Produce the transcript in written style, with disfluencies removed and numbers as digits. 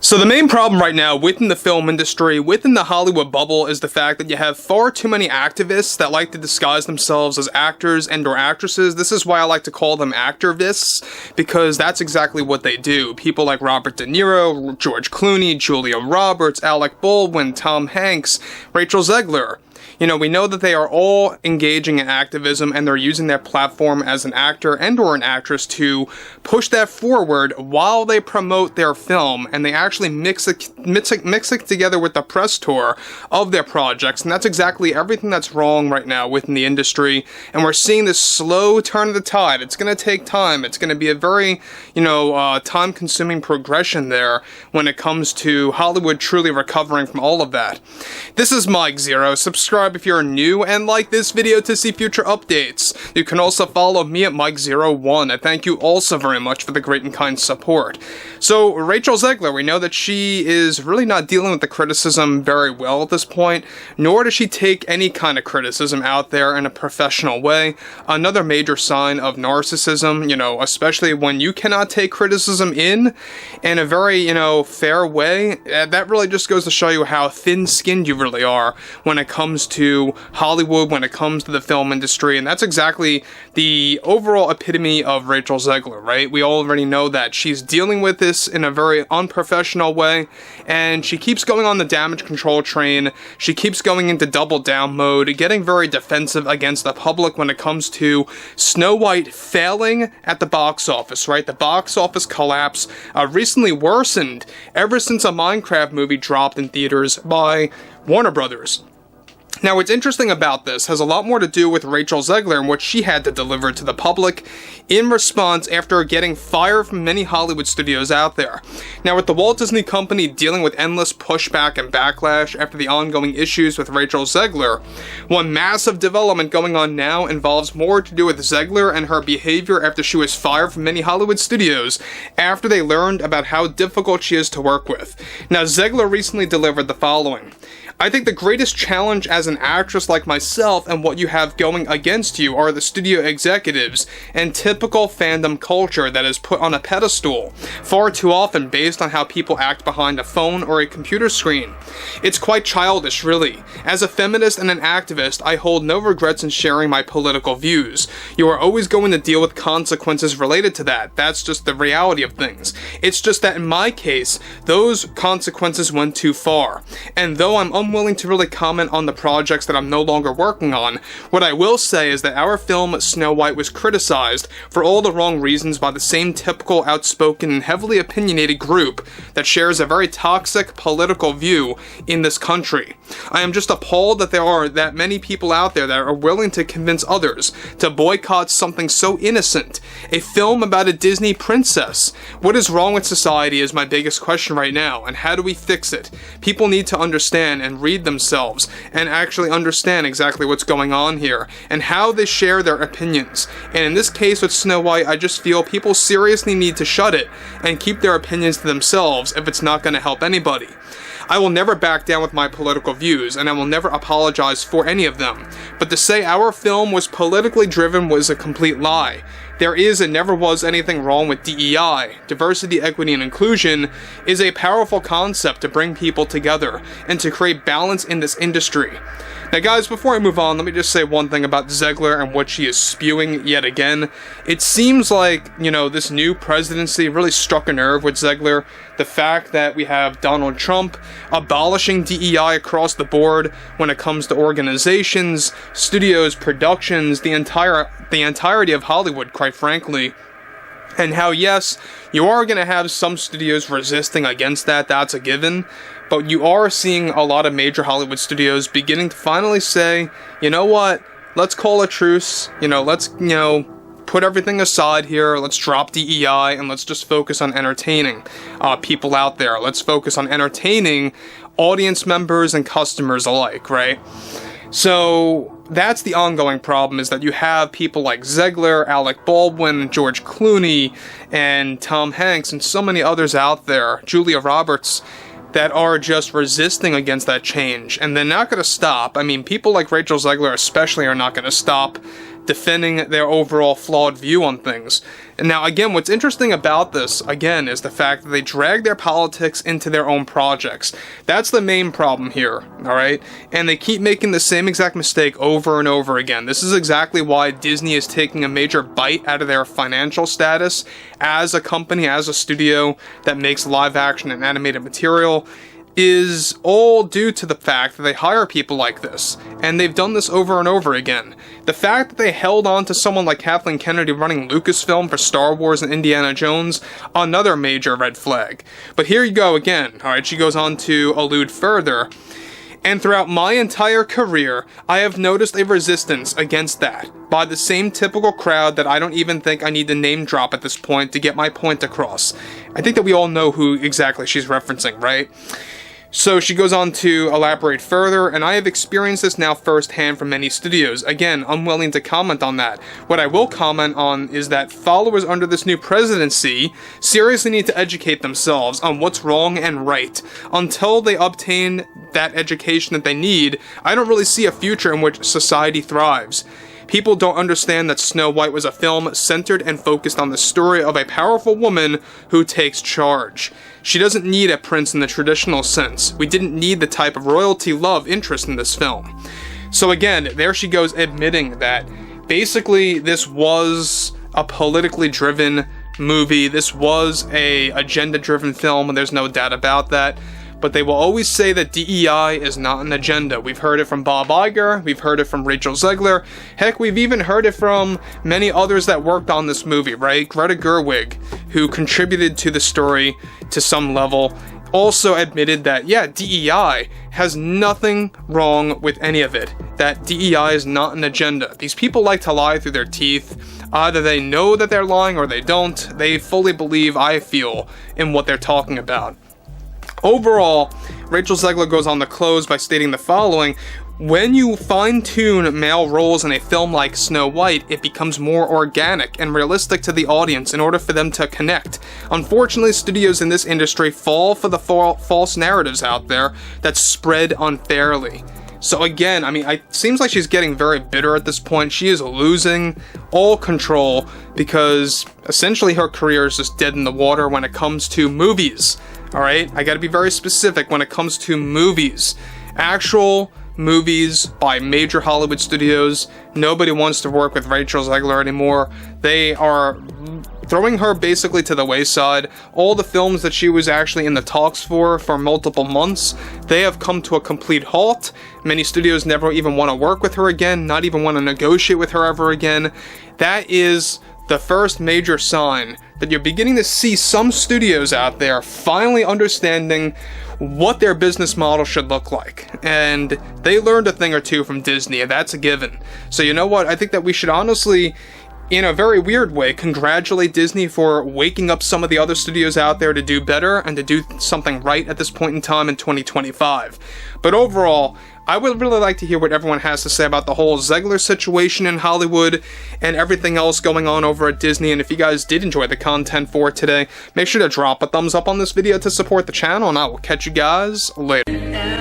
So the main problem right now within the film industry, within the Hollywood bubble, is the fact that you have far too many activists that like to disguise themselves as actors and or actresses. This is why I like to call them activists, because that's exactly what they do. People like Robert De Niro, George Clooney, Julia Roberts, Alec Baldwin, Tom Hanks, Rachel Zegler. You know, we know that they are all engaging in activism and they're using their platform as an actor and or an actress to push that forward while they promote their film, and they actually mix it together with the press tour of their projects. And that's exactly everything that's wrong right now within the industry, and we're seeing this slow turn of the tide. It's going to take time. It's going to be a very, time-consuming progression there when it comes to Hollywood truly recovering from all of that. This is Mike Zero. Subscribe if you're new and like this video to see future updates. You can also follow me at Mike01. I thank you also very much for the great and kind support. So Rachel Zegler, we know that she is really not dealing with the criticism very well at this point, nor does she take any kind of criticism out there in a professional way. Another major sign of narcissism, especially when you cannot take criticism in a very, fair way. That really just goes to show you how thin-skinned you really are when it comes to Hollywood, when it comes to the film industry, and that's exactly the overall epitome of Rachel Zegler, right? We already know that she's dealing with this in a very unprofessional way, and she keeps going on the damage control train. She keeps going into double down mode, getting very defensive against the public when it comes to Snow White failing at the box office, right? The box office collapse recently worsened ever since a Minecraft movie dropped in theaters by Warner Brothers. Now, what's interesting about this has a lot more to do with Rachel Zegler and what she had to deliver to the public in response after getting fired from many Hollywood studios out there. Now, with the Walt Disney Company dealing with endless pushback and backlash after the ongoing issues with Rachel Zegler, one massive development going on now involves more to do with Zegler and her behavior after she was fired from many Hollywood studios after they learned about how difficult she is to work with. Now, Zegler recently delivered the following. I think the greatest challenge as an actress like myself and what you have going against you are the studio executives and typical fandom culture that is put on a pedestal far too often based on how people act behind a phone or a computer screen. It's quite childish, really. As a feminist and an activist, I hold no regrets in sharing my political views. You are always going to deal with consequences related to that. That's just the reality of things. It's just that in my case, those consequences went too far. And though I'm unwilling to really comment on the projects that I'm no longer working on, what I will say is that our film Snow White was criticized for all the wrong reasons by the same typical outspoken and heavily opinionated group that shares a very toxic political view in this country. I am just appalled that there are that many people out there that are willing to convince others to boycott something so innocent, a film about a Disney princess. What is wrong with society is my biggest question right now, and how do we fix it? People need to understand and read themselves and actually understand exactly what's going on here and how they share their opinions. And in this case with Snow White, I just feel people seriously need to shut it and keep their opinions to themselves if it's not going to help anybody. I will never back down with my political views, and I will never apologize for any of them. But to say our film was politically driven was a complete lie. There is and never was anything wrong with DEI. Diversity, equity, and inclusion is a powerful concept to bring people together and to create balance in this industry. Now guys, before I move on, let me just say one thing about Zegler and what she is spewing yet again. It seems like, this new presidency really struck a nerve with Zegler. The fact that we have Donald Trump abolishing DEI across the board when it comes to organizations, studios, productions, the entirety of Hollywood, quite frankly. And how, yes, you are going to have some studios resisting against that, that's a given, but you are seeing a lot of major Hollywood studios beginning to finally say, you know what, let's call a truce, let's, put everything aside here, let's drop DEI, and let's just focus on entertaining people out there. Let's focus on entertaining audience members and customers alike, right? So that's the ongoing problem, is that you have people like Zegler, Alec Baldwin, George Clooney, and Tom Hanks, and so many others out there, Julia Roberts, that are just resisting against that change, and they're not going to stop. I mean, people like Rachel Zegler especially are not going to stop defending their overall flawed view on things. And now, again, what's interesting about this, again, is the fact that they drag their politics into their own projects. That's the main problem here, alright? And they keep making the same exact mistake over and over again. This is exactly why Disney is taking a major bite out of their financial status as a company, as a studio that makes live action and animated material, is all due to the fact that they hire people like this, and they've done this over and over again. The fact that they held on to someone like Kathleen Kennedy running Lucasfilm for Star Wars and Indiana Jones, another major red flag. But here you go again, alright, she goes on to allude further. And throughout my entire career, I have noticed a resistance against that by the same typical crowd that I don't even think I need to name drop at this point to get my point across. I think that we all know who exactly she's referencing, right? So she goes on to elaborate further, and I have experienced this now firsthand from many studios. Again, unwilling to comment on that. What I will comment on is that followers under this new presidency seriously need to educate themselves on what's wrong and right. Until they obtain that education that they need, I don't really see a future in which society thrives. People don't understand that Snow White was a film centered and focused on the story of a powerful woman who takes charge. She doesn't need a prince in the traditional sense. We didn't need the type of royalty love interest in this film. So again, there she goes admitting that basically this was a politically driven movie. This was a agenda-driven film, and there's no doubt about that. But they will always say that DEI is not an agenda. We've heard it from Bob Iger, we've heard it from Rachel Zegler, heck, we've even heard it from many others that worked on this movie, right? Greta Gerwig, who contributed to the story to some level, also admitted that, yeah, DEI has nothing wrong with any of it. That DEI is not an agenda. These people like to lie through their teeth. Either they know that they're lying or they don't. They fully believe, I feel, in what they're talking about. Overall, Rachel Zegler goes on to close by stating the following: when you fine-tune male roles in a film like Snow White, it becomes more organic and realistic to the audience in order for them to connect. Unfortunately, studios in this industry fall for the false narratives out there that spread unfairly. So again, I mean, it seems like she's getting very bitter at this point. She is losing all control because essentially her career is just dead in the water when it comes to movies. Alright, I gotta be very specific when it comes to movies. Actual movies by major Hollywood studios. Nobody wants to work with Rachel Zegler anymore. They are throwing her basically to the wayside. All the films that she was actually in the talks for multiple months, they have come to a complete halt. Many studios never even want to work with her again, not even want to negotiate with her ever again. That is the first major sign that you're beginning to see some studios out there finally understanding what their business model should look like. And they learned a thing or two from Disney, and that's a given. So you know what? I think that we should honestly, in a very weird way, congratulate Disney for waking up some of the other studios out there to do better and to do something right at this point in time in 2025. But overall, I would really like to hear what everyone has to say about the whole Zegler situation in Hollywood and everything else going on over at Disney. And if you guys did enjoy the content for today, make sure to drop a thumbs up on this video to support the channel, and I will catch you guys later.